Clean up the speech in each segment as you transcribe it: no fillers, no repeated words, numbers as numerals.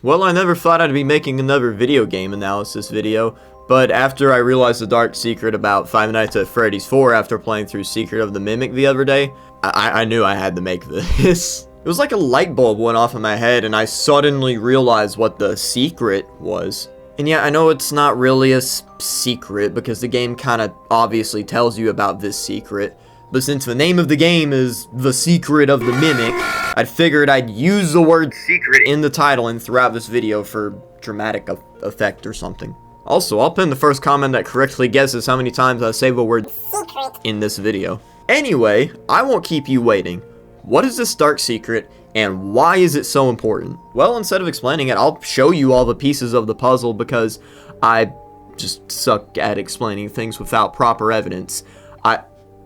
Well, I never thought I'd be making another video game analysis video, but after I realized the dark secret about Five Nights at Freddy's 4 after playing through Secret of the Mimic the other day, I knew I had to make this. It was like a light bulb went off in my head and I suddenly realized what the secret was. And yeah, I know it's not really a secret because the game kind of obviously tells you about this secret, but since the name of the game is The Secret of the Mimic, I figured I'd use the word secret in the title and throughout this video for dramatic effect or something. Also, I'll pin the first comment that correctly guesses how many times I say the word secret in this video. Anyway, I won't keep you waiting. What is this dark secret and why is it so important? Well, instead of explaining it, I'll show you all the pieces of the puzzle because I just suck at explaining things without proper evidence.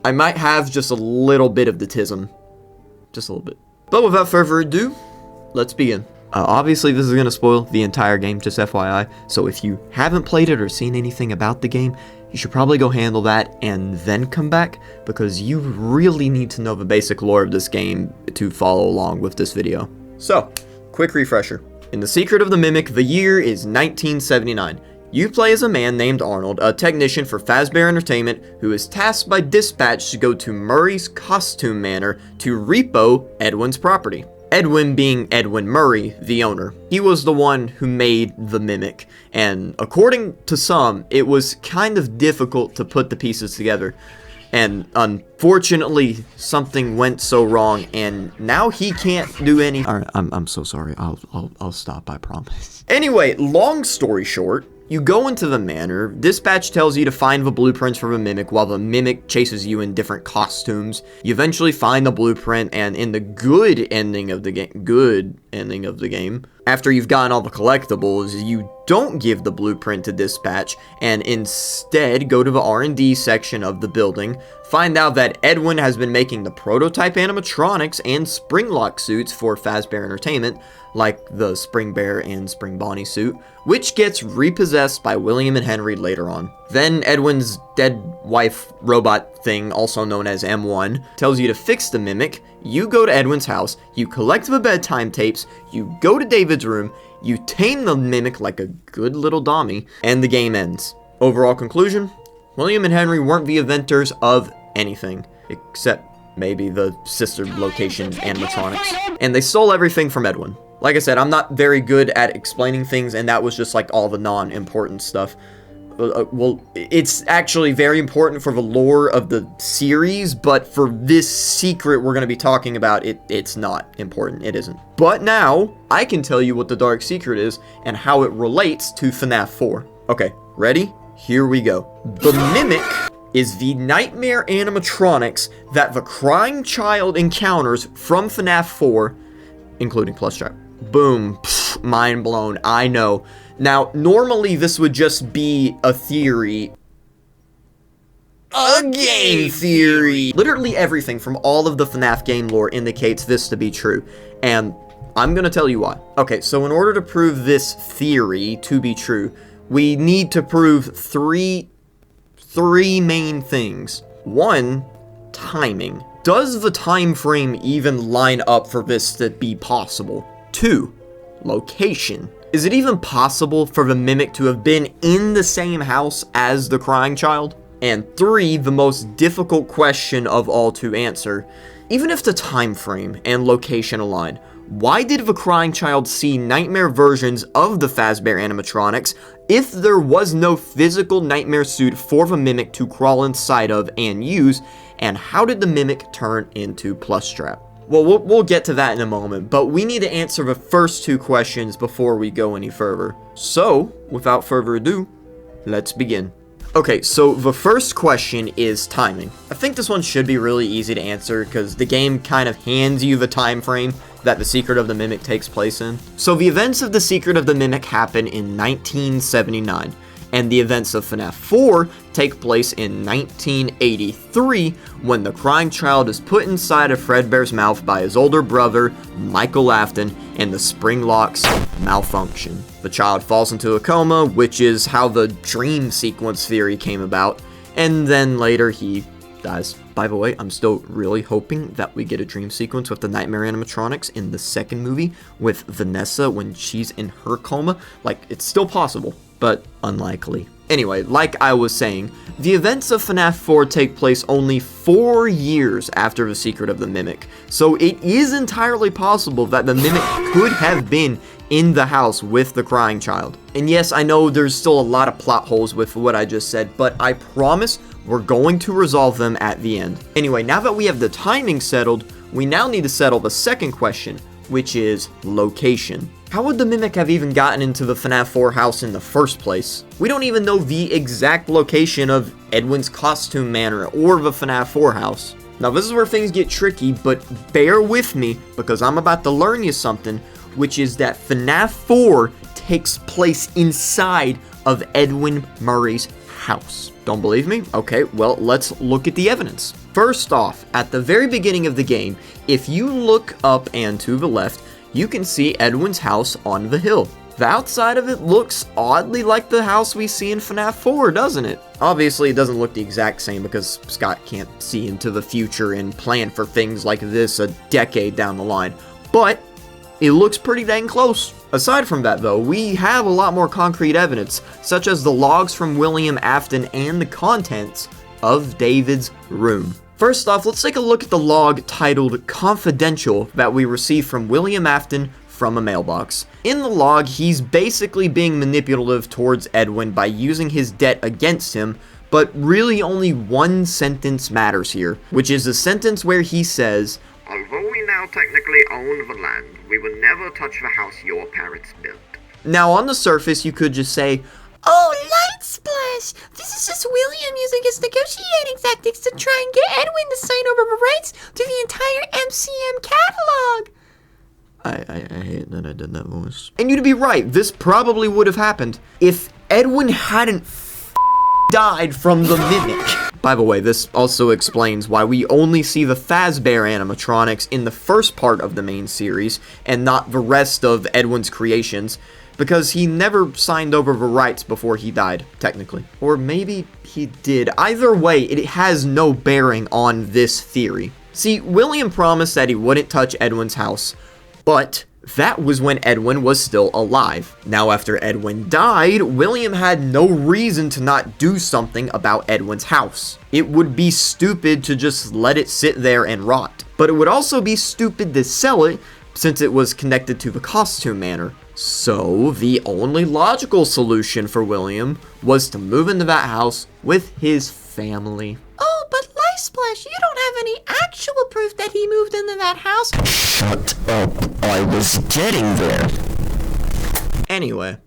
I might have just a little bit of the tism. Just a little bit. But without further ado, let's begin. Obviously, this is going to spoil the entire game, just FYI. So if you haven't played it or seen anything about the game, you should probably go handle that and then come back, because you really need to know the basic lore of this game to follow along with this video. So, quick refresher. In The Secret of the Mimic, the year is 1979. You play as a man named Arnold, a technician for Fazbear Entertainment, who is tasked by dispatch to go to Murray's Costume Manor to repo Edwin's property. Edwin being Edwin Murray, the owner. He was the one who made the Mimic, and according to some, it was kind of difficult to put the pieces together. And unfortunately, something went so wrong, and now he can't do any. Alright, I'm so sorry. I'll stop, I promise. Anyway, long story short, you go into the manor, dispatch tells you to find the blueprints for the Mimic while the Mimic chases you in different costumes. You eventually find the blueprint, and in the good ending of the game, after you've gotten all the collectibles, you don't give the blueprint to dispatch, and instead go to the R&D section of the building, find out that Edwin has been making the prototype animatronics and Springlock suits for Fazbear Entertainment, like the Spring Bear and Spring Bonnie suit, which gets repossessed by William and Henry later on. Then Edwin's dead wife robot thing, also known as M1, tells you to fix the Mimic. You go to Edwin's house, you collect the bedtime tapes, you go to David's room, you tame the Mimic like a good little dummy, and the game ends. Overall conclusion, William and Henry weren't the inventors of anything, except maybe the sister location animatronics, and they stole everything from Edwin. Like I said, I'm not very good at explaining things, and that was just like all the non-important stuff. Well, it's actually very important for the lore of the series, but for this secret we're going to be talking about, it's not important. It isn't. But now, I can tell you what the dark secret is and how it relates to FNAF 4. Okay, ready? Here we go. The Mimic is the nightmare animatronics that the crying child encounters from FNAF 4, including Plushtrap. Boom. Pfft, mind blown. I know. Now, normally this would just be a theory. A game theory! Literally everything from all of the FNAF game lore indicates this to be true, and I'm gonna tell you why. Okay, so in order to prove this theory to be true, we need to prove three main things. One, timing. Does the time frame even line up for this to be possible? 2, location. Is it even possible for the Mimic to have been in the same house as the crying child? And 3, the most difficult question of all to answer. Even if the time frame and location align, why did the crying child see nightmare versions of the Fazbear animatronics if there was no physical nightmare suit for the Mimic to crawl inside of and use, and how did the Mimic turn into Plushtrap? Well, we'll get to that in a moment, but we need to answer the first 2 questions before we go any further. So, without further ado, let's begin. Okay, so the first question is timing. I think this one should be really easy to answer because the game kind of hands you the time frame that The Secret of the Mimic takes place in. So the events of The Secret of the Mimic happen in 1979. And the events of FNAF 4 take place in 1983 when the crying child is put inside of Fredbear's mouth by his older brother, Michael Afton, and the spring locks malfunction. The child falls into a coma, which is how the dream sequence theory came about, and then later he dies. By the way, I'm still really hoping that we get a dream sequence with the nightmare animatronics in the second movie with Vanessa when she's in her coma. Like, it's still possible, but unlikely. Anyway, like I was saying, the events of FNAF 4 take place only 4 years after The Secret of the Mimic, so it is entirely possible that the Mimic could have been in the house with the crying child. And yes, I know there's still a lot of plot holes with what I just said, but I promise we're going to resolve them at the end. Anyway, now that we have the timing settled, we now need to settle the second question, which is location. How would the Mimic have even gotten into the FNAF 4 house in the first place? We don't even know the exact location of Edwin's costume manor or the FNAF 4 house. Now this is where things get tricky, but bear with me because I'm about to learn you something, which is that FNAF 4 takes place inside of Edwin Murray's house. Don't believe me? Okay, well, let's look at the evidence. First off, at the very beginning of the game, if you look up and to the left, you can see Edwin's house on the hill. The outside of it looks oddly like the house we see in FNAF 4, doesn't it? Obviously, it doesn't look the exact same because Scott can't see into the future and plan for things like this a decade down the line, but it looks pretty dang close. Aside from that though, we have a lot more concrete evidence, such as the logs from William Afton and the contents of David's room. First off, let's take a look at the log titled Confidential that we received from William Afton from a mailbox. In the log, he's basically being manipulative towards Edwin by using his debt against him, but really only one sentence matters here, which is the sentence where he says, "Although we now technically own the land, we will never touch the house your parents built." Now on the surface, you could just say, "Oh, LightSplash! This is just William using his negotiating tactics to try and get Edwin to sign over the rights to the entire MCM catalog." I hate that I did that voice. And you'd be right, this probably would have happened if Edwin hadn't died from the Mimic. By the way, this also explains why we only see the Fazbear animatronics in the first part of the main series and not the rest of Edwin's creations, because he never signed over the rights before he died, technically. Or maybe he did. Either way, it has no bearing on this theory. See, William promised that he wouldn't touch Edwin's house, but that was when Edwin was still alive. Now, after Edwin died, William had no reason to not do something about Edwin's house. It would be stupid to just let it sit there and rot. But it would also be stupid to sell it, since it was connected to the costume manor. So, the only logical solution for William was to move into that house with his family. Oh, but LightSplash, you don't have any actual proof that he moved into that house. Shut up, I was getting there. Anyway,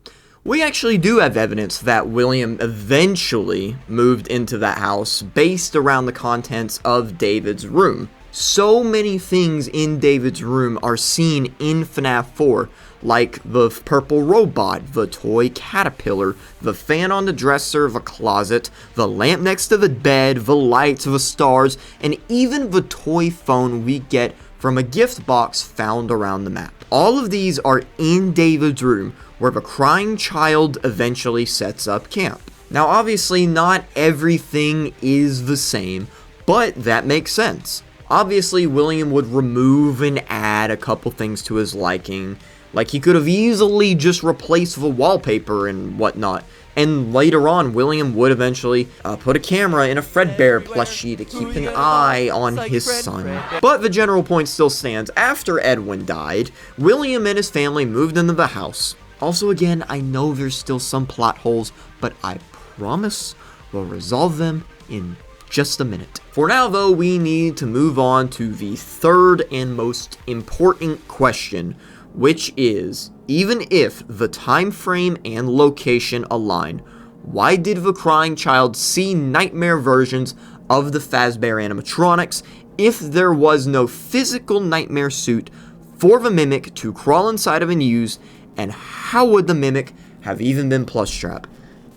we actually do have evidence that William eventually moved into that house based around the contents of David's room. So many things in David's room are seen in FNAF 4, like the purple robot, the toy caterpillar, the fan on the dresser, the closet, the lamp next to the bed, the lights, the stars, and even the toy phone we get from a gift box found around the map. All of these are in David's room, where the crying child eventually sets up camp. Now obviously not everything is the same, but that makes sense. Obviously, William would remove and add a couple things to his liking. Like, he could have easily just replaced the wallpaper and whatnot. And later on, William would eventually put a camera in a Fredbear plushie to keep an eye on his son. But the general point still stands. After Edwin died, William and his family moved into the house. Also, again, I know there's still some plot holes, but I promise we'll resolve them in just a minute. For now though, we need to move on to the third and most important question, which is, even if the time frame and location align, why did the crying child see nightmare versions of the Fazbear animatronics if there was no physical nightmare suit for the Mimic to crawl inside of and use, and how would the Mimic have even been plush trap?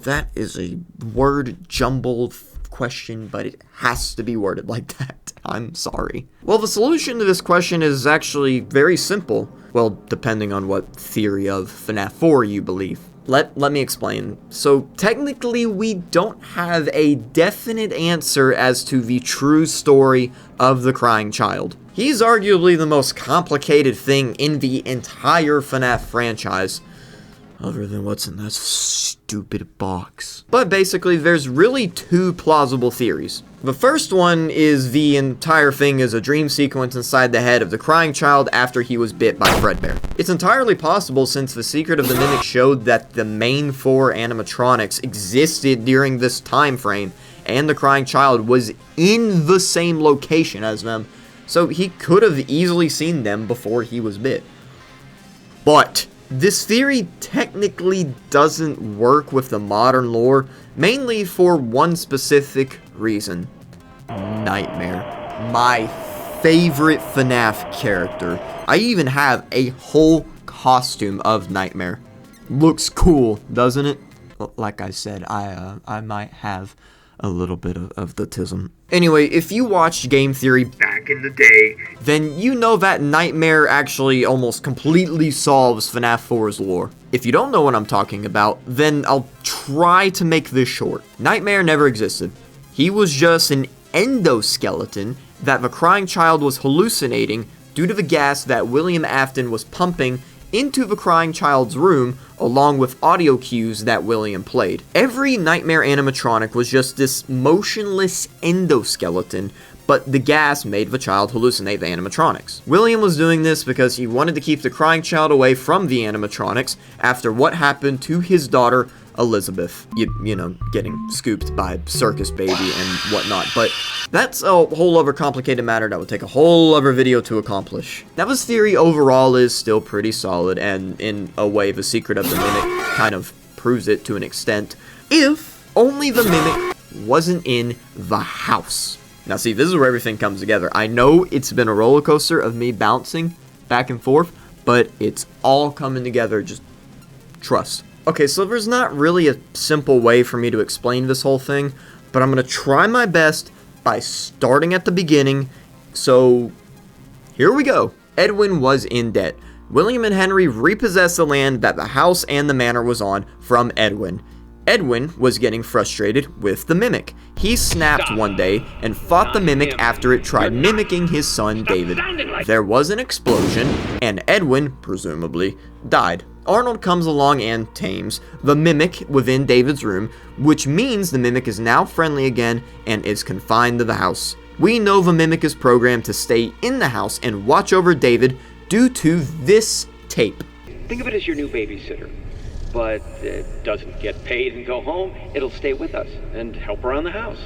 That is a word jumbled question, but it has to be worded like that. I'm sorry. Well, the solution to this question is actually very simple. Well, depending on what theory of FNAF 4 you believe. Let me explain. So technically we don't have a definite answer as to the true story of the crying child. He's arguably the most complicated thing in the entire FNAF franchise, other than what's in that stupid box. But basically, there's really two plausible theories. The first one is the entire thing is a dream sequence inside the head of the crying child after he was bit by Fredbear. It's entirely possible since the Secret of the Mimic showed that the main 4 animatronics existed during this time frame, and the crying child was in the same location as them, so he could have easily seen them before he was bit. But this theory technically doesn't work with the modern lore, mainly for one specific reason. Nightmare. My favorite FNAF character. I even have a whole costume of Nightmare. Looks cool, doesn't it? Like I said, I might have a little bit of the tism. Anyway, if you watched Game Theory back in the day, then you know that Nightmare actually almost completely solves FNAF 4's lore. If you don't know what I'm talking about, then I'll try to make this short. Nightmare never existed. He was just an endoskeleton that the crying child was hallucinating due to the gas that William Afton was pumping into the crying child's room, along with audio cues that William played. Every Nightmare animatronic was just this motionless endoskeleton, but the gas made the child hallucinate the animatronics. William was doing this because he wanted to keep the crying child away from the animatronics after what happened to his daughter, Elizabeth. You know, getting scooped by Circus Baby and whatnot, but that's a whole other complicated matter that would take a whole other video to accomplish. Now, this theory overall is still pretty solid, and in a way, the Secret of the Mimic kind of proves it to an extent, if only the Mimic wasn't in the house. Now see, this is where everything comes together. I know it's been a roller coaster of me bouncing back and forth, but it's all coming together, just trust. Okay, so there's not really a simple way for me to explain this whole thing, but I'm going to try my best by starting at the beginning. So, here we go. Edwin was in debt. William and Henry repossessed the land that the house and the manor was on from Edwin. Edwin was getting frustrated with the Mimic. He snapped one day and fought the Mimic after it tried mimicking his son David. There was an explosion, and Edwin, presumably, died. Arnold comes along and tames the Mimic within David's room, which means the Mimic is now friendly again and is confined to the house. We know the Mimic is programmed to stay in the house and watch over David due to this tape. Think of it as your new babysitter. But it doesn't get paid and go home. It'll stay with us and help around the house.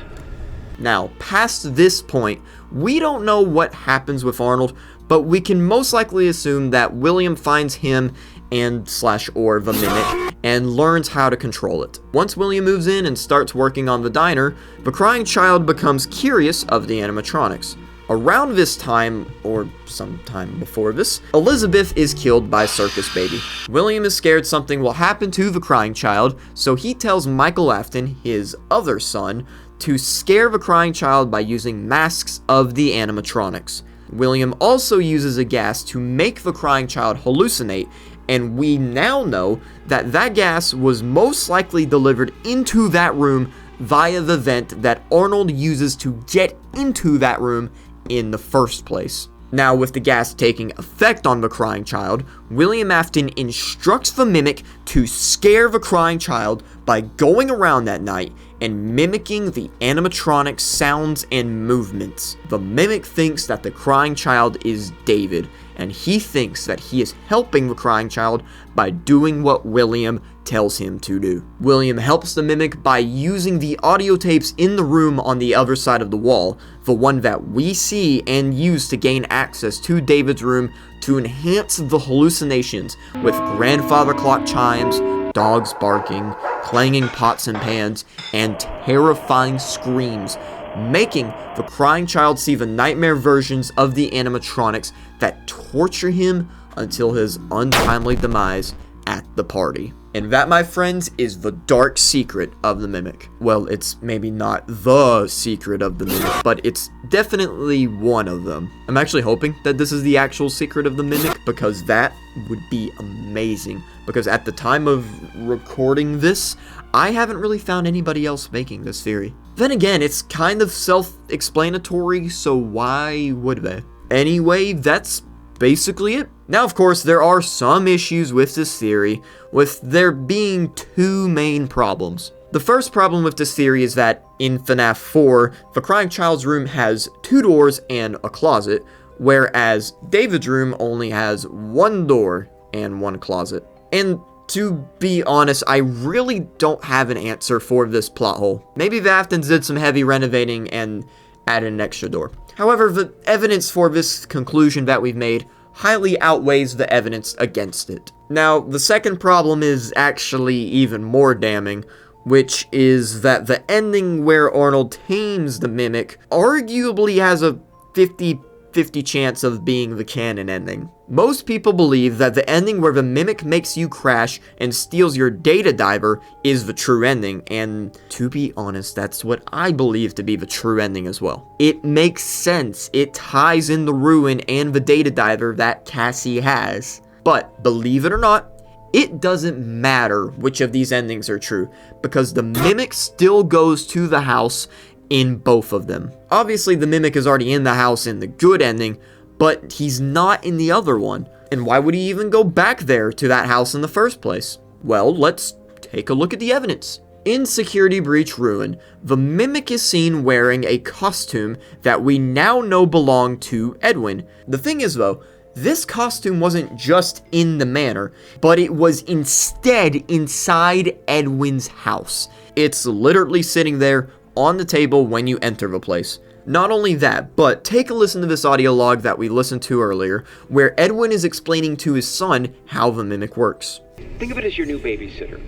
Now, past this point, we don't know what happens with Arnold, but we can most likely assume that William finds him and/or the Mimic and learns how to control it. Once William moves in and starts working on the diner, the crying child becomes curious of the animatronics. Around this time, or sometime before this, Elizabeth is killed by Circus Baby. William is scared something will happen to the crying child, so he tells Michael Afton, his other son, to scare the crying child by using masks of the animatronics. William also uses a gas to make the crying child hallucinate, and we now know that that gas was most likely delivered into that room via the vent that Arnold uses to get into that room in the first place. Now, with the gas taking effect on the crying child, William Afton instructs the Mimic to scare the crying child by going around that night and mimicking the animatronic sounds and movements. The Mimic thinks that the crying child is David, and he thinks that he is helping the crying child by doing what William tells him to do. William helps the Mimic by using the audio tapes in the room on the other side of the wall, the one that we see and use to gain access to David's room to enhance the hallucinations with grandfather clock chimes, dogs barking, clanging pots and pans, and terrifying screams, making the crying child see the nightmare versions of the animatronics that torture him until his untimely demise at the the party. And that, my friends, is the dark secret of the Mimic. Well, it's maybe not the secret of the Mimic, but it's definitely one of them. I'm actually hoping that this is the actual secret of the Mimic, because that would be amazing. Because at the time of recording this, I haven't really found anybody else making this theory. Then again, it's kind of self-explanatory, so why would they? Anyway, that's basically it. Now, of course, there are some issues with this theory, with there being two main problems. The first problem with this theory is that in FNAF 4, the crying child's room has 2 doors and a closet, whereas David's room only has 1 door and 1 closet. And to be honest, I really don't have an answer for this plot hole. Maybe Vaftons did some heavy renovating and added an extra door. However, the evidence for this conclusion that we've made highly outweighs the evidence against it. Now, the second problem is actually even more damning, which is that the ending where Arnold tames the Mimic arguably has a 50-50 chance of being the canon ending. Most people believe that the ending where the Mimic makes you crash and steals your data diver is the true ending, and to be honest, that's what I believe to be the true ending as well. It makes sense. It ties in the ruin and the data diver that Cassie has. But believe it or not, it doesn't matter which of these endings are true, because the Mimic still goes to the house in both of them. Obviously, the Mimic is already in the house in the good ending, but he's not in the other one. And why would he even go back there to that house in the first place? Well, let's take a look at the evidence. In Security Breach Ruin, the Mimic is seen wearing a costume that we now know belonged to Edwin. The thing is though, this costume wasn't just in the manor, but it was instead inside Edwin's house. It's literally sitting there on the table when you enter the place. Not only that, but take a listen to this audio log that we listened to earlier, where Edwin is explaining to his son how the Mimic works. Think of it as your new babysitter,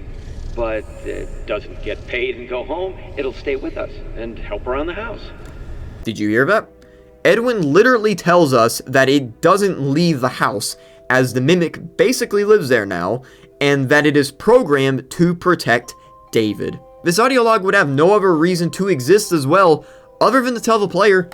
but it doesn't get paid and go home. It'll stay with us and help around the house. Did you hear that? Edwin literally tells us that it doesn't leave the house, as the Mimic basically lives there now, and that it is programmed to protect David. This audio log would have no other reason to exist as well, other than to tell the player,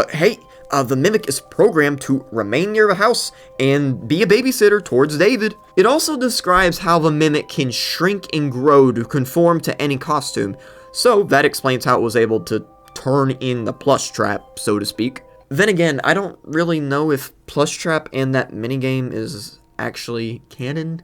hey, the Mimic is programmed to remain near the house and be a babysitter towards David. It also describes how the Mimic can shrink and grow to conform to any costume, so that explains how it was able to turn in the plush trap, so to speak. Then again, I don't really know if plush trap and that minigame is actually canon.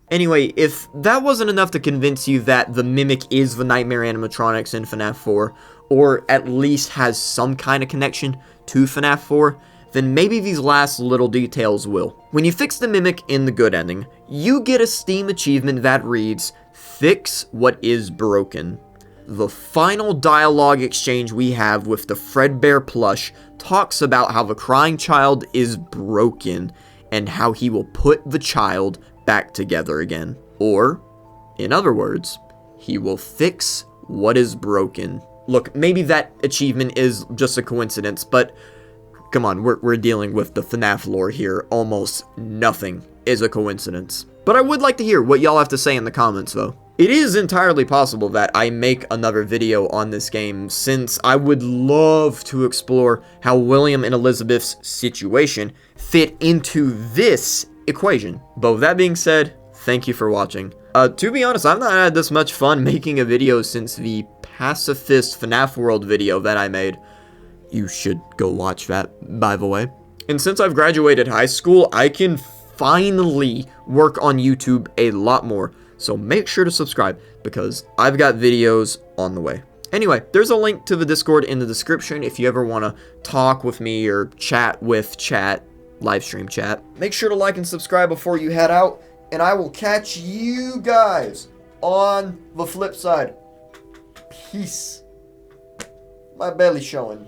Anyway, if that wasn't enough to convince you that the Mimic is the Nightmare animatronics in FNAF 4, or at least has some kind of connection to FNAF 4, then maybe these last little details will. When you fix the Mimic in the good ending, you get a Steam achievement that reads, "Fix what is broken." The final dialogue exchange we have with the Fredbear plush talks about how the crying child is broken, and how he will put the child back together again. Or, in other words, he will fix what is broken. Look, maybe that achievement is just a coincidence, but come on, we're dealing with the FNAF lore here. Almost nothing is a coincidence. But I would like to hear what y'all have to say in the comments, though. It is entirely possible that I make another video on this game, since I would love to explore how William and Elizabeth's situation fit into this equation. But with that being said, thank you for watching. To be honest, I've not had this much fun making a video since the Pacifist FNAF World video that I made. You should go watch that, by the way. And since I've graduated high school, I can finally work on YouTube a lot more. So make sure to subscribe, because I've got videos on the way. Anyway, there's a link to the Discord in the description if you ever want to talk with me or chat with chat, live stream chat. Make sure to like and subscribe before you head out, and I will catch you guys on the flip side. Peace. My belly showing.